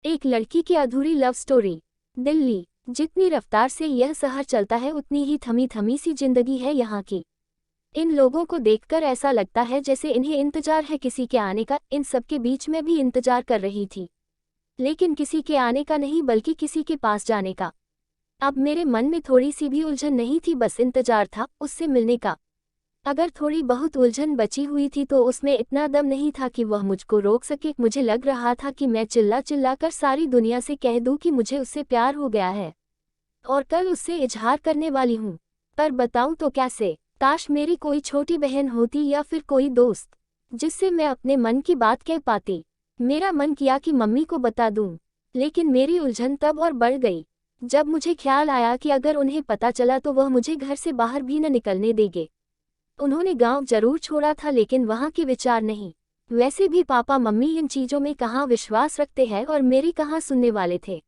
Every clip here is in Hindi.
एक लड़की की अधूरी लव स्टोरी। दिल्ली। जितनी रफ्तार से यह शहर चलता है उतनी ही थमी थमी सी जिंदगी है यहाँ की। इन लोगों को देखकर ऐसा लगता है जैसे इन्हें इंतजार है किसी के आने का। इन सबके बीच में भी इंतजार कर रही थी, लेकिन किसी के आने का नहीं बल्कि किसी के पास जाने का। अब मेरे मन में थोड़ी सी भी उलझन नहीं थी, बस इंतजार था उससे मिलने का। अगर थोड़ी बहुत उलझन बची हुई थी तो उसमें इतना दम नहीं था कि वह मुझको रोक सके। मुझे लग रहा था कि मैं चिल्ला चिल्ला कर सारी दुनिया से कह दूं कि मुझे उससे प्यार हो गया है और कल उससे इजहार करने वाली हूं। पर बताऊं तो कैसे? काश मेरी कोई छोटी बहन होती या फिर कोई दोस्त जिससे मैं अपने मन की बात कह पाती। मेरा मन किया कि मम्मी को बता दूं, लेकिन मेरी उलझन तब और बढ़ गई जब मुझे ख्याल आया कि अगर उन्हें पता चला तो वह मुझे घर से बाहर भी न निकलने देंगे। उन्होंने गांव जरूर छोड़ा था लेकिन वहां के विचार नहीं। वैसे भी पापा मम्मी इन चीजों में कहाँ विश्वास रखते हैं और मेरी कहाँ सुनने वाले थे।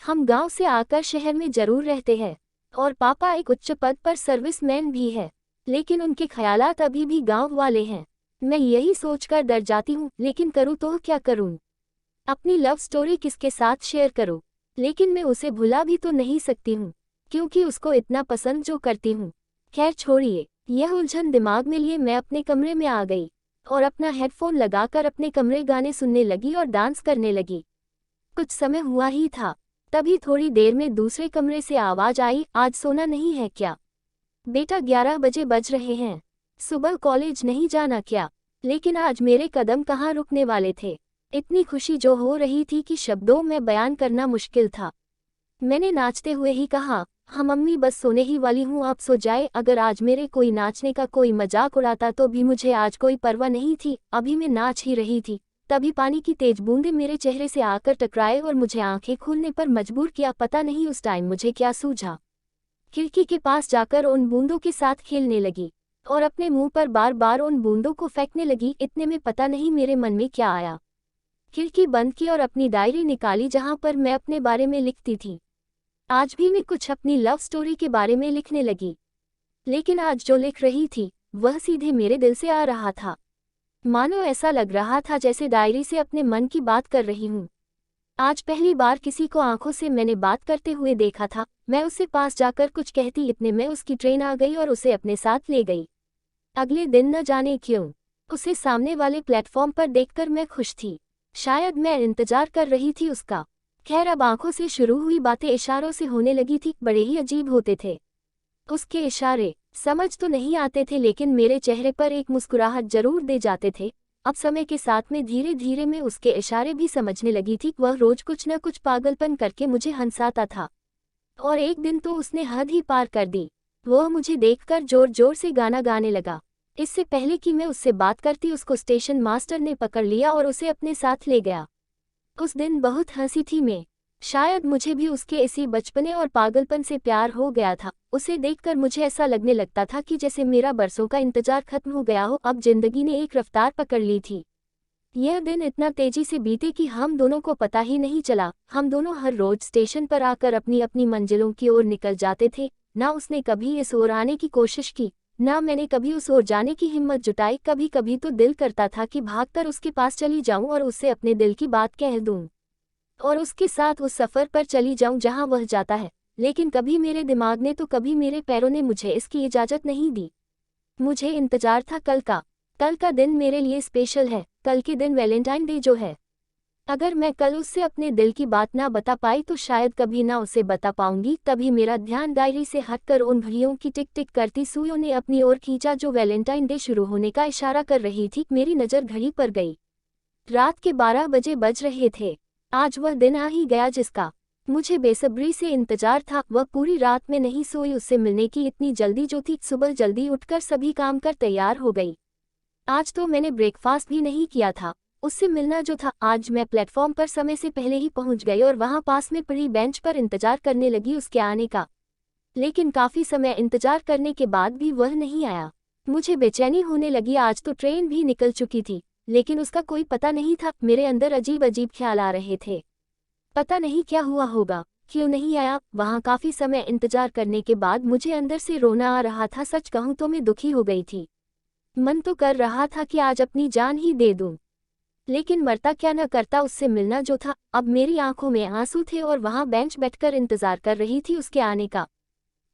हम गांव से आकर शहर में जरूर रहते हैं और पापा एक उच्च पद पर सर्विसमैन भी है, लेकिन उनके ख्यालात अभी भी गांव वाले हैं। मैं यही सोचकर डर जाती हूँ, लेकिन करूँ तो क्या करूँ? अपनी लव स्टोरी किसके साथ शेयर करूँ? लेकिन मैं उसे भुला भी तो नहीं सकती हूँ, क्योंकि उसको इतना पसंद जो करती हूँ। खैर छोड़िए, यह उलझन दिमाग में लिए मैं अपने कमरे में आ गई और अपना हेडफोन लगाकर अपने कमरे गाने सुनने लगी और डांस करने लगी। कुछ समय हुआ ही था, तभी थोड़ी देर में दूसरे कमरे से आवाज आई, आज सोना नहीं है क्या बेटा? 11 बजे बज रहे हैं, सुबह कॉलेज नहीं जाना क्या? लेकिन आज मेरे कदम कहाँ रुकने वाले थे। इतनी खुशी जो हो रही थी कि शब्दों में बयान करना मुश्किल था। मैंने नाचते हुए ही कहा, हाँ मम्मी बस सोने ही वाली हूँ, आप सो जाए। अगर आज मेरे कोई नाचने का कोई मजाक उड़ाता तो भी मुझे आज कोई परवाह नहीं थी, अभी मैं नाच ही रही थी। तभी पानी की तेज बूंदें मेरे चेहरे से आकर टकराए और मुझे आंखें खोलने पर मजबूर किया। पता नहीं उस टाइम मुझे क्या सूझा, खिड़की के पास जाकर उन बूंदों के साथ खेलने लगी और अपने मुंह पर बार बार उन बूंदों को फेंकने लगी। इतने में पता नहीं मेरे मन में क्या आया, खिड़की बंद की और अपनी डायरी निकाली जहां पर मैं अपने बारे में लिखती थी। आज भी मैं कुछ अपनी लव स्टोरी के बारे में लिखने लगी, लेकिन आज जो लिख रही थी वह सीधे मेरे दिल से आ रहा था। मानो ऐसा लग रहा था जैसे डायरी से अपने मन की बात कर रही हूँ। आज पहली बार किसी को आंखों से मैंने बात करते हुए देखा था। मैं उससे पास जाकर कुछ कहती, इतने में उसकी ट्रेन आ गई और उसे अपने साथ ले गई। अगले दिन न जाने क्यों उसे सामने वाले प्लेटफॉर्म पर देखकर मैं खुश थी। शायद मैं इंतजार कर रही थी उसका। खैर अब आंखों से शुरू हुई बातें इशारों से होने लगी थी। बड़े ही अजीब होते थे उसके इशारे, समझ तो नहीं आते थे लेकिन मेरे चेहरे पर एक मुस्कुराहट जरूर दे जाते थे। अब समय के साथ में धीरे धीरे मैं उसके इशारे भी समझने लगी थी। वह रोज कुछ न कुछ पागलपन करके मुझे हंसाता था और एक दिन तो उसने हद ही पार कर दी। वह मुझे देखकर जोर जोर से गाना गाने लगा। इससे पहले कि मैं उससे बात करती उसको स्टेशन मास्टर ने पकड़ लिया और उसे अपने साथ ले गया। उस दिन बहुत हंसी थी मैं। शायद मुझे भी उसके इसी बचपने और पागलपन से प्यार हो गया था। उसे देखकर मुझे ऐसा लगने लगता था कि जैसे मेरा बरसों का इंतजार खत्म हो गया हो। अब जिंदगी ने एक रफ्तार पकड़ ली थी। यह दिन इतना तेजी से बीते कि हम दोनों को पता ही नहीं चला। हम दोनों हर रोज स्टेशन पर आकर अपनी अपनी मंजिलों की ओर निकल जाते थे। ना उसने कभी इस ओर आने की कोशिश की, ना मैंने कभी उस ओर जाने की हिम्मत जुटाई। कभी कभी तो दिल करता था कि भागकर उसके पास चली जाऊं और उससे अपने दिल की बात कह दूं और उसके साथ उस सफर पर चली जाऊं जहां वह जाता है। लेकिन कभी मेरे दिमाग ने तो कभी मेरे पैरों ने मुझे इसकी इजाजत नहीं दी। मुझे इंतजार था कल का। कल का दिन मेरे लिए स्पेशल है। कल के दिन वैलेंटाइन डे जो है। अगर मैं कल उससे अपने दिल की बात ना बता पाई तो शायद कभी ना उसे बता पाऊंगी। तभी मेरा ध्यान डायरी से हटकर उन घड़ियों की टिक टिक करती सुइयों ने अपनी ओर खींचा जो वैलेंटाइन डे शुरू होने का इशारा कर रही थी। मेरी नज़र घड़ी पर गई। रात के 12 बजे बज रहे थे। आज वह दिन आ ही गया जिसका मुझे बेसब्री से इंतजार था। वह पूरी रात में नहीं सोई। उससे मिलने की इतनी जल्दी जो थी। सुबह जल्दी उठकर सभी काम कर तैयार हो गई। आज तो मैंने ब्रेकफास्ट भी नहीं किया था। उससे मिलना जो था। आज मैं प्लेटफॉर्म पर समय से पहले ही पहुंच गई और वहां पास में पड़ी बेंच पर इंतजार करने लगी उसके आने का। लेकिन काफी समय इंतजार करने के बाद भी वह नहीं आया। मुझे बेचैनी होने लगी। आज तो ट्रेन भी निकल चुकी थी, लेकिन उसका कोई पता नहीं था। मेरे अंदर अजीब अजीब ख्याल आ रहे थे। पता नहीं क्या हुआ होगा, क्यों नहीं आया। वहां काफी समय इंतजार करने के बाद मुझे अंदर से रोना आ रहा था। सच कहूं तो मैं दुखी हो गई थी। मन तो कर रहा था कि आज अपनी जान ही दे दूं, लेकिन मरता क्या न करता उससे मिलना जो था। अब मेरी आंखों में आंसू थे और वहां बेंच बैठकर इंतजार कर रही थी उसके आने का।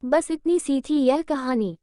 बस इतनी सी थी यह कहानी।